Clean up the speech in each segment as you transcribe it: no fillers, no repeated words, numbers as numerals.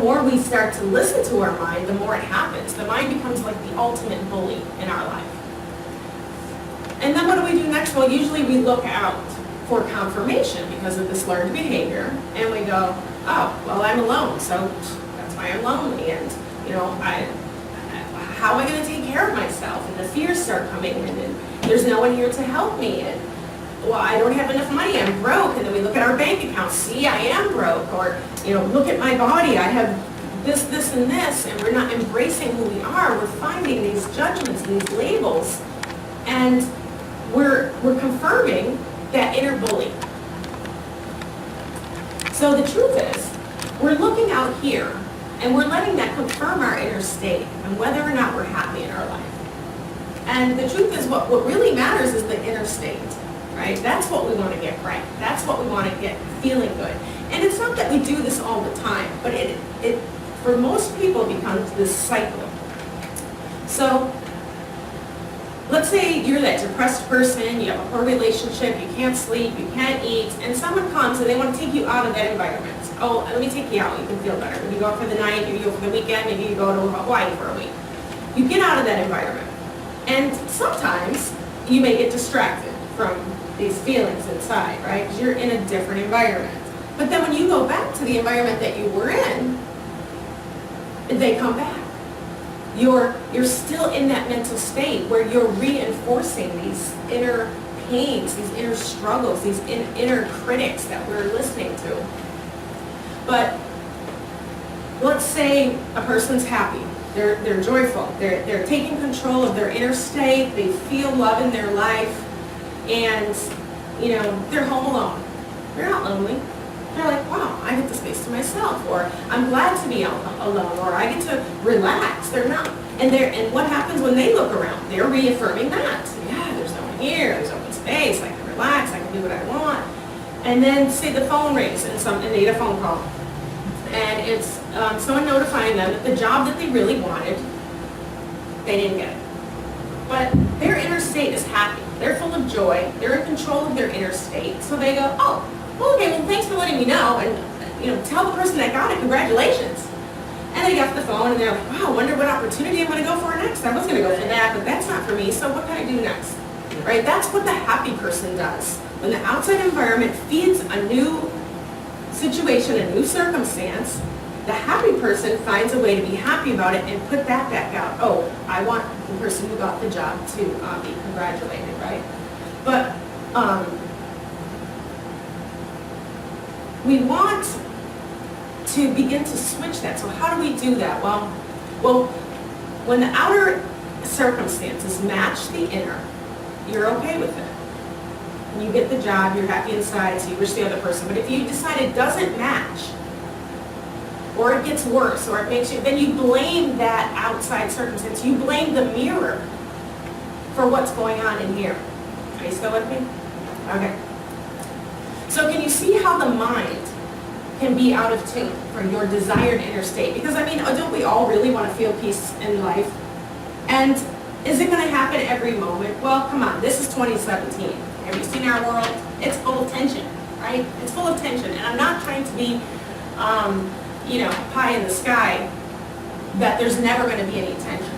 more we start to listen to our mind, the more it happens. The mind becomes like the ultimate bully in our life. And then what do we do next? Well, usually we look out for confirmation because of this learned behavior, and we go, oh, well, I'm alone, so that's why I'm lonely, and how am I going to take care of myself? And the fears start coming in, and there's no one here to help me, and well, I don't have enough money, I'm broke, and then we look at our bank account, see, I am broke, or look at my body, I have this, and this, and we're not embracing who we are. We're finding these judgments, these labels, and we're confirming that inner bully. So the truth is, we're looking out here, and we're letting that confirm our inner state and whether or not we're happy in our life. And the truth is, what really matters is the inner state, right? That's what we want to get right. That's what we want to get feeling good. And it's not that we do this all the time, but it for most people becomes this cycle. So let's say you're that depressed person, you have a poor relationship, you can't sleep, you can't eat, and someone comes and they want to take you out of that environment. Oh, let me take you out, you can feel better. Maybe you go out for the night, maybe you go for the weekend, maybe you go to Hawaii for a week. You get out of that environment. And sometimes you may get distracted from these feelings inside, right? Because you're in a different environment. But then when you go back to the environment that you were in, they come back. You're still in that mental state where you're reinforcing these inner pains, these inner struggles, these inner critics that we're listening to. But let's say a person's happy, they're joyful, they're taking control of their inner state, they feel love in their life, and they're home alone. They're not lonely. They're like, wow, I get the space to myself, or I'm glad to be alone, or I get to relax. They're not. And what happens when they look around? They're reaffirming that. Yeah, there's no one here, there's open space, I can relax, I can do what I want. And then say the phone rings and they get a phone call. And it's someone notifying them that the job that they really wanted, they didn't get it. But their inner state is happy. They're full of joy. They're in control of their inner state. So they go, oh, well, okay, well, thanks for letting me know. And, tell the person that got it, congratulations. And they get off the phone and they're like, wow, I wonder what opportunity I'm going to go for next. I was going to go for that, but that's not for me. So what can I do next? Right? That's what the happy person does. When the outside environment feeds a new situation, a new circumstance, the happy person finds a way to be happy about it and put that back out. Oh, I want the person who got the job to be congratulated, right? But we want to begin to switch that. So how do we do that? Well, when the outer circumstances match the inner, you're okay with it. When you get the job, you're happy inside, so you wish the other person. But if you decide it doesn't match, or it gets worse, or it makes you, then you blame that outside circumstance. You blame the mirror for what's going on in here. Are you still with me? Okay. So can you see how the mind can be out of tune for your desired inner state? Because don't we all really want to feel peace in life? And is it going to happen every moment? Well, come on, this is 2017. Have you seen our world? It's full of tension, right? It's full of tension. And I'm not trying to be, pie in the sky, that there's never going to be any tension,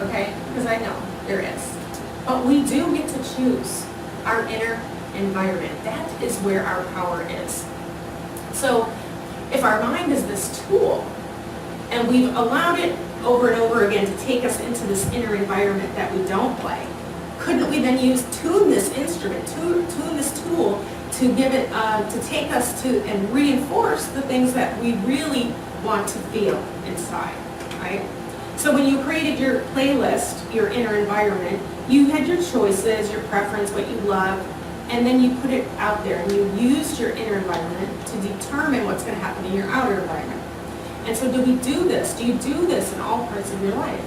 okay? Because I know there is. But we do get to choose our inner environment. That is where our power is. So if our mind is this tool, and we've allowed it over and over again to take us into this inner environment that we don't play, couldn't we then tune this instrument, tune this tool to give it, to take us to and reinforce the things that we really want to feel inside, right? So when you created your playlist, your inner environment, you had your choices, your preference, what you love, and then you put it out there and you used your inner environment to determine what's going to happen in your outer environment. And so do we do this? Do you do this in all parts of your life?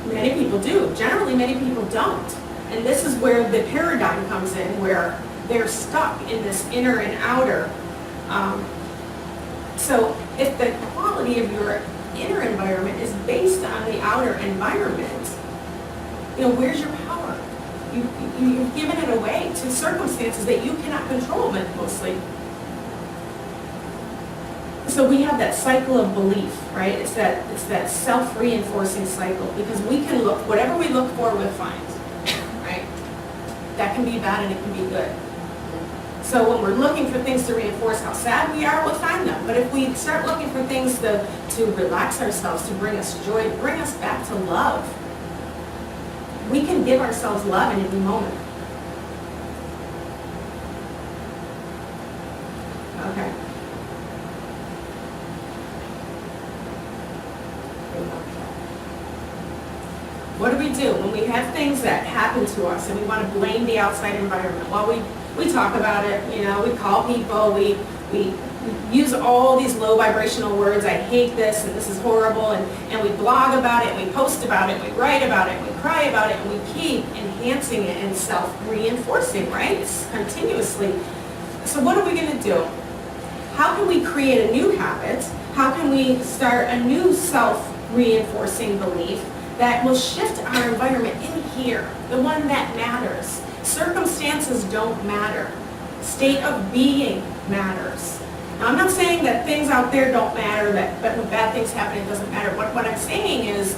Many people do. Generally, many people don't. And this is where the paradigm comes in, where they're stuck in this inner and outer. So if the quality of your inner environment is based on the outer environment, where's your power? You've given it away to circumstances that you cannot control mostly. So we have that cycle of belief, right? It's that self-reinforcing cycle, because we can look, whatever we look for, we'll find, right? That can be bad and it can be good. So when we're looking for things to reinforce how sad we are, we'll find them. But if we start looking for things to relax ourselves, to bring us joy, to bring us back to love, we can give ourselves love in any moment. Okay. What do we do when we have things that happen to us and we want to blame the outside environment? Well, we talk about it, we call people, we use all these low vibrational words, I hate this and this is horrible, and we blog about it, we post about it, we write about it, we cry about it, and we keep enhancing it and self-reinforcing, right? It's continuously. So what are we going to do? How can we create a new habit? How can we start a new self-reinforcing belief that will shift our environment in here, the one that matters? Circumstances don't matter. State of being matters. Now, I'm not saying that things out there don't matter, that when bad things happen, it doesn't matter. What I'm saying is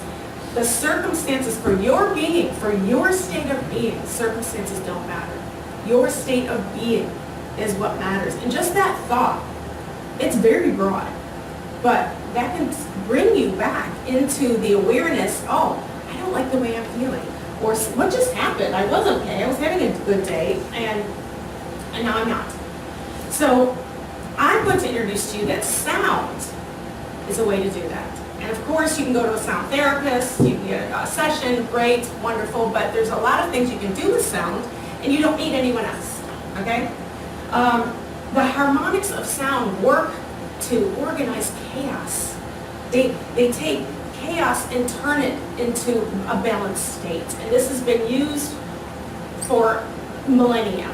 the circumstances for your being, for your state of being, circumstances don't matter. Your state of being is what matters. And just that thought, it's very broad, but that can bring you back into the awareness, oh, I don't like the way I'm feeling. Or what just happened? I was okay, I was having a good day, and now I'm not. So I'm going to introduce to you that sound is a way to do that. And of course, you can go to a sound therapist, you can get a session, great, wonderful, but there's a lot of things you can do with sound, and you don't need anyone else, okay? The harmonics of sound work to organize chaos. They take chaos and turn it into a balanced state. And this has been used for millennia.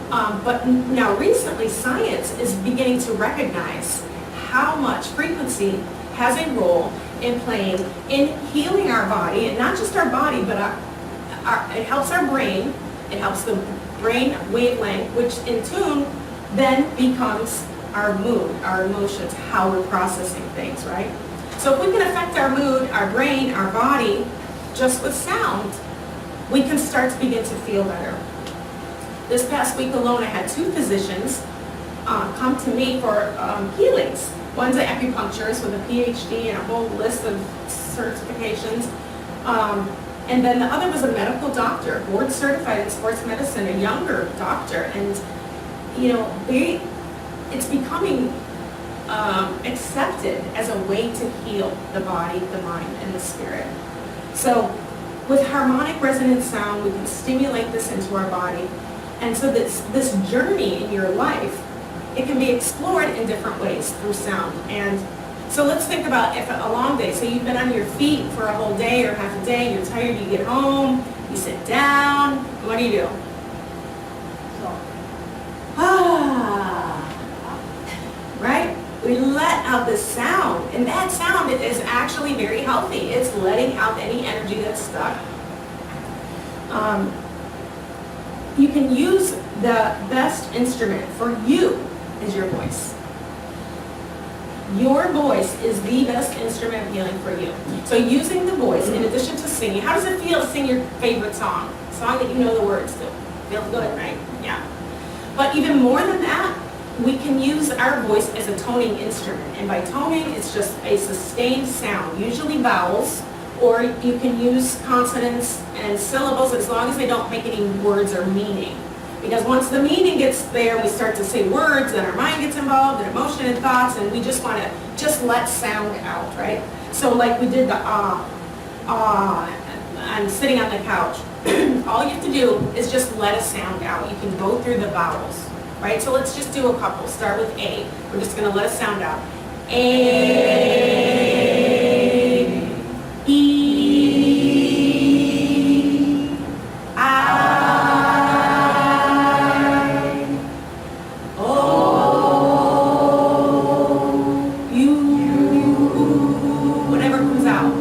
But now recently, science is beginning to recognize how much frequency has a role in playing in healing our body, and not just our body, but it helps our brain, it helps the brain wavelength, which in tune then becomes our mood, our emotions, how we're processing things, right? So if we can affect our mood, our brain, our body, just with sound, we can start to begin to feel better. This past week alone, I had 2 physicians come to me for healings. One's an acupuncturist with a PhD and a whole list of certifications. And then the other was a medical doctor, board certified in sports medicine, a younger doctor. And, it's becoming accepted as a way to heal the body, the mind, and the spirit. So with harmonic resonant sound, we can stimulate this into our body. And so this journey in your life, it can be explored in different ways through sound. And so let's think about if a long day, so you've been on your feet for a whole day or half a day, you're tired, you get home, you sit down, what do? Right? We let out the sound, and that sound is actually very healthy. It's letting out any energy that's stuck. You can use the best instrument for you is your voice. Your voice is the best instrument of healing for you. So using the voice, in addition to singing, how does it feel to sing your favorite song? A song that you know the words to. Feels good, right? Yeah. But even more than that, we can use our voice as a toning instrument. And by toning, it's just a sustained sound, usually vowels, or you can use consonants and syllables as long as they don't make any words or meaning. Because once the meaning gets there, we start to say words, then our mind gets involved, and emotion and thoughts, and we just want to just let sound out, right? So like we did the I'm sitting on the couch. All you have to do is just let a sound out. You can go through the vowels, right? So let's just do a couple. Start with A. We're just going to let a sound out. A, E, I, O, U, whatever comes out.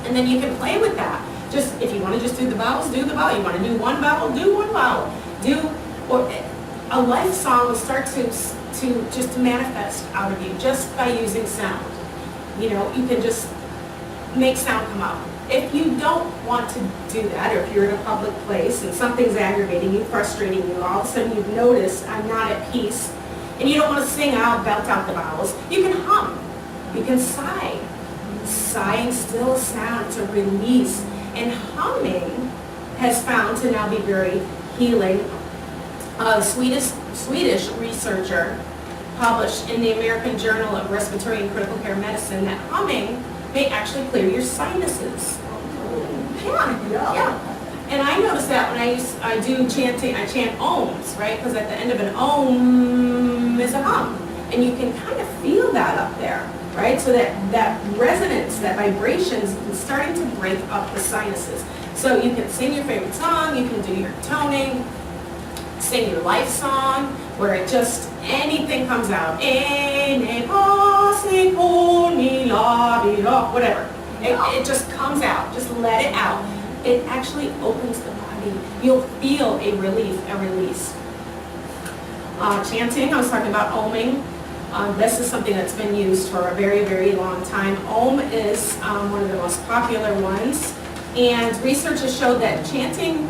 And then you can play with that. Just, if you want to just do the vowels, do the vowel. You want to do one vowel, do one vowel. A life song will start to to just manifest out of you just by using sound. You know, you can just make sound come out. If you don't want to do that, or if you're in a public place and something's aggravating you, frustrating you, all of a sudden you've noticed I'm not at peace, and you don't want to sing out, belt out the vowels, you can hum. You can sigh. Sighing still a sound, it's a release. And humming has found to now be very healing. A Swedish researcher published in the American Journal of Respiratory and Critical Care Medicine that humming may actually clear your sinuses. Yeah. And I noticed that when I do chanting, I chant ohms, right? Because at the end of an ohm is a hum. And you can kind of feel that up there, right? So that resonance, that vibration is starting to break up the sinuses. So you can sing your favorite song, you can do your toning, sing your life song, where it just, anything comes out. Whatever. It just comes out. Just let it out. It actually opens the body. You'll feel a relief, a release. Chanting, I was talking about ohming. This is something that's been used for a very, very long time. Ohm is one of the most popular ones. And research has showed that chanting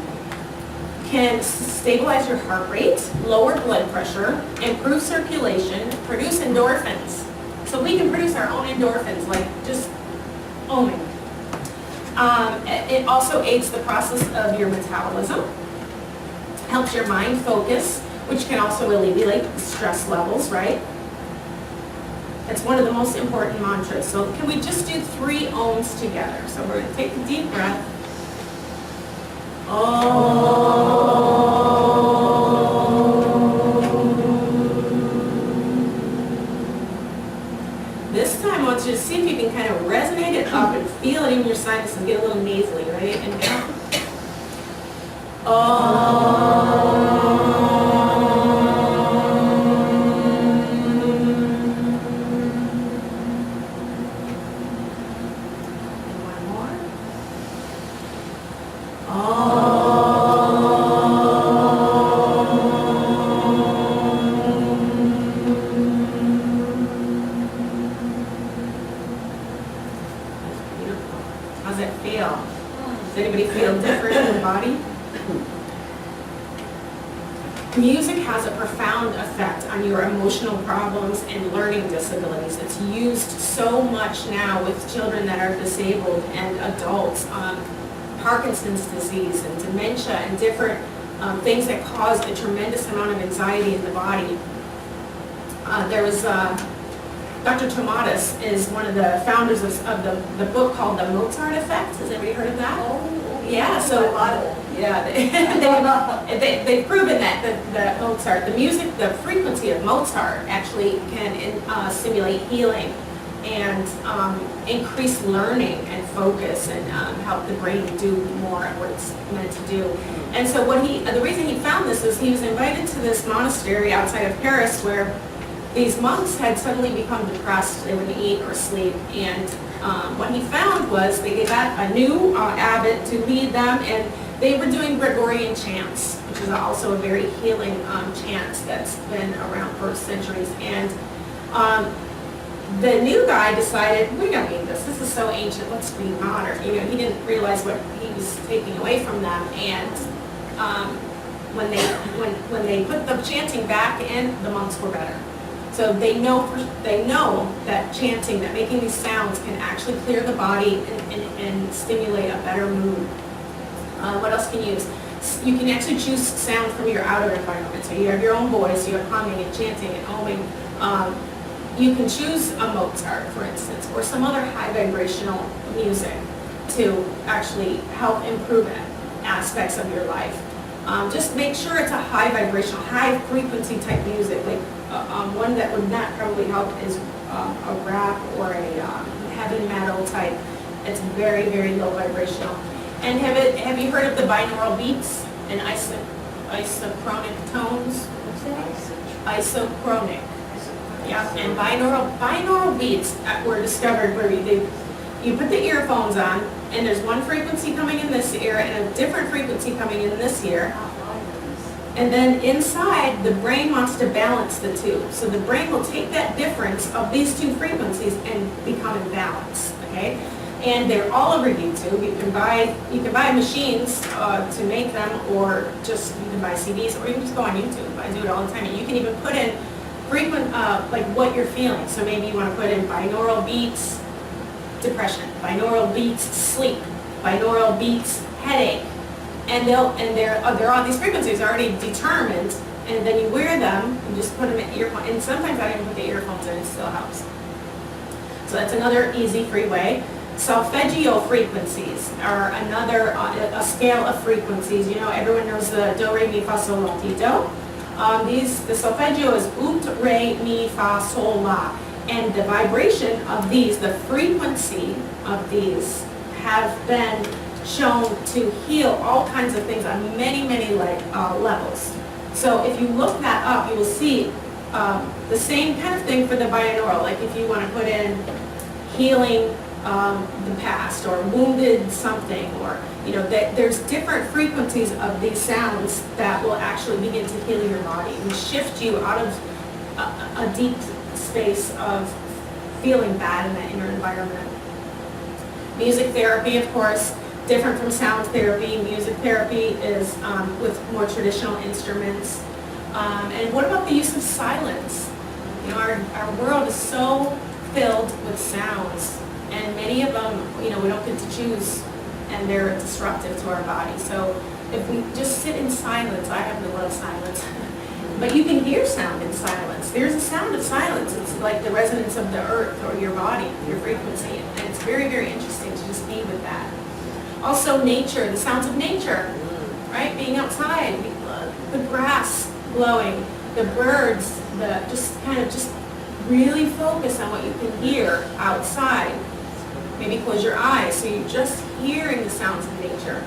can stabilize your heart rate, lower blood pressure, improve circulation, produce endorphins. So we can produce our own endorphins, like just ohming. It also aids the process of your metabolism, helps your mind focus, which can also alleviate stress levels, right? It's one of the most important mantras. So can we just do 3 ohms together? So we're going to take a deep breath. This time, I want you to see if you can kind of resonate it up and feel it in your sinus and get a little nasally, right? And down. How's it feel? Does anybody feel different in the body? Music has a profound effect on your emotional problems and learning disabilities. It's used so much now with children that are disabled and adults. Parkinson's disease and dementia and different things that cause a tremendous amount of anxiety in the body. There was Dr. Tomatis is one of the founders of the book called The Mozart Effect. Has anybody heard of that? Oh, yeah. So they've proven that the Mozart, the music, the frequency of Mozart actually can stimulate healing and increase learning and focus and help the brain do more of what it's meant to do. And so the reason he found this is he was invited to this monastery outside of Paris where these monks had suddenly become depressed. They wouldn't eat or sleep. And what he found was they got a new abbot to lead them, and they were doing Gregorian chants, which is also a very healing chant that's been around for centuries. And the new guy decided, we don't need this. This is so ancient. Let's be modern. You know, he didn't realize what he was taking away from them. And when they put the chanting back in, the monks were better. So they know that chanting, that making these sounds can actually clear the body and stimulate a better mood. What else can you use? You can actually choose sound from your outer environment. So you have your own voice, you have humming and chanting and ohming. You can choose a Mozart, for instance, or some other high vibrational music to actually help improve aspects of your life. Just make sure it's a high vibrational, high frequency type music. Like one that would not probably help is a rap or a heavy metal type. It's very, very low vibrational. And have you heard of the binaural beats and isochronic tones? Isochronic. Yeah, and binaural beats were discovered where you put the earphones on, and there's one frequency coming in this ear and a different frequency coming in this ear. And then inside, the brain wants to balance the two. So the brain will take that difference of these two frequencies and become in balance, okay? And they're all over YouTube. You can buy machines to make them, or just you can buy CDs, or you can just go on YouTube. I do it all the time. And you can even put in frequent, like what you're feeling. So maybe you want to put in binaural beats, depression, binaural beats, sleep, binaural beats, headache. And they're on these frequencies already determined, and then you wear them, you just put them in earphones, and sometimes I even put the earphones in, it still helps. So that's another easy, free way. Solfeggio frequencies are another, a scale of frequencies. You know, everyone knows the do, re, mi, fa, sol, la, ti, do. The solfeggio is ut, re, mi, fa, sol, la. And the vibration of these, the frequency of these, have been shown to heal all kinds of things on many, many levels. So if you look that up, you will see the same kind of thing for the binaural. Like if you want to put in healing the past, or wounded something, or there's different frequencies of these sounds that will actually begin to heal your body and shift you out of a deep space of feeling bad in that inner environment. Music therapy, of course, different from sound therapy. Music therapy is with more traditional instruments. And what about the use of silence? Our world is so filled with sounds, and many of them, we don't get to choose, and they're disruptive to our body. So if we just sit in silence, I happen to love silence, but you can hear sound in silence. There's a sound of silence. It's like the resonance of the earth or your body, your frequency, and it's very, very interesting to just be with that. Also nature, the sounds of nature, right? Being outside, the grass blowing, the birds, just really focus on what you can hear outside. Maybe close your eyes so you're just hearing the sounds of nature.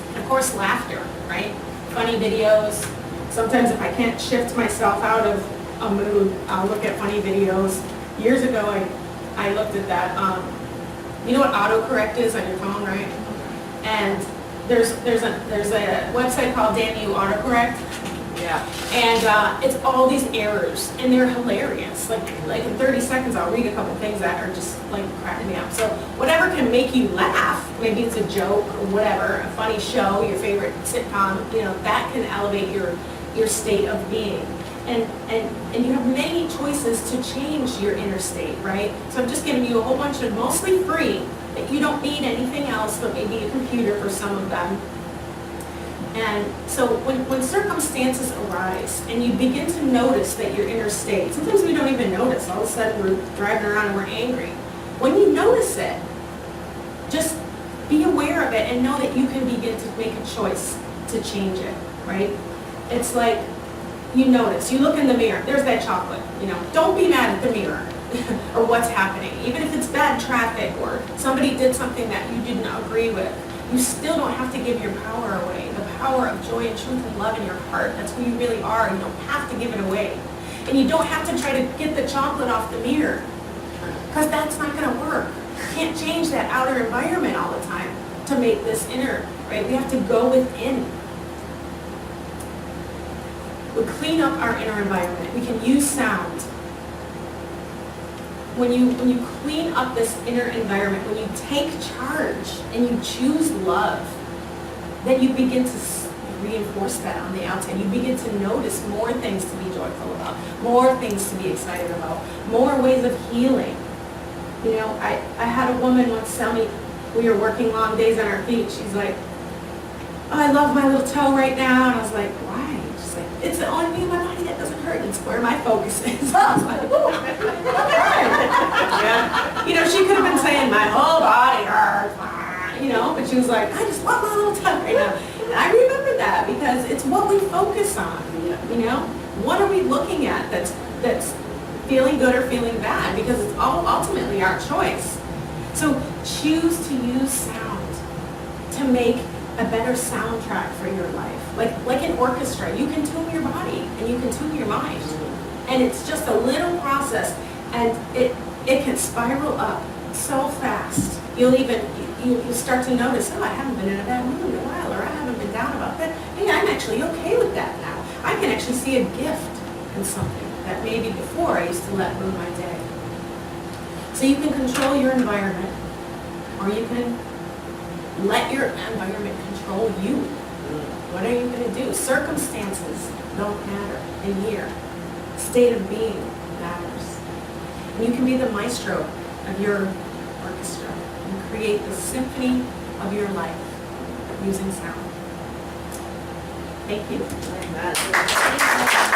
And of course, laughter, right? Funny videos. Sometimes if I can't shift myself out of a mood, I'll look at funny videos. Years ago, I looked at that. You know what autocorrect is on your phone, right? And there's a website called Damn You Autocorrect. Yeah. And it's all these errors, and they're hilarious. Like in 30 seconds, I'll read a couple things that are just like cracking me up. So whatever can make you laugh, maybe it's a joke or whatever, a funny show, your favorite sitcom, that can elevate your state of being. And you have many choices to change your inner state, right? So I'm just giving you a whole bunch of mostly free, that you don't need anything else but maybe a computer for some of them. And so when circumstances arise and you begin to notice that your inner state, sometimes we don't even notice, all of a sudden we're driving around and we're angry. When you notice it, just be aware of it and know that you can begin to make a choice to change it, right? It's like, you notice, you look in the mirror, there's that chocolate, don't be mad at the mirror or what's happening. Even if it's bad traffic or somebody did something that you didn't agree with, you still don't have to give your power away. The power of joy and truth and love in your heart, that's who you really are. You don't have to give it away. And you don't have to try to get the chocolate off the mirror, because that's not going to work. You can't change that outer environment all the time to make this inner, right? We have to go within. We clean up our inner environment. We can use sound. When you clean up this inner environment, when you take charge and you choose love, then you begin to reinforce that on the outside. You begin to notice more things to be joyful about, more things to be excited about, more ways of healing. I had a woman once tell me, we were working long days on our feet. She's like, oh, I love my little toe right now. And I was like, why? She's like, it's the only thing in my body that doesn't hurt. It's where my focus is. I was like, oh, yeah. She could have been saying my whole body hurts, but she was like, I just love my little toe right now. And I remember that because it's what we focus on, What are we looking at that's feeling good or feeling bad? Because it's all ultimately our choice. So choose to use sound to make a better soundtrack for your life. Like an orchestra, you can tune your body and you can tune your mind. And it's just a little process, and it can spiral up so fast. You'll start to notice, oh, I haven't been in a bad mood in a while, or I haven't been down about that. Hey, I'm actually okay with that now. I can actually see a gift in something that maybe before I used to let ruin my day. So you can control your environment, or you can let your environment control you. What are you going to do? Circumstances don't matter in here. State of being matters. And you can be the maestro of your orchestra and create the symphony of your life using sound. Thank you. Thank you.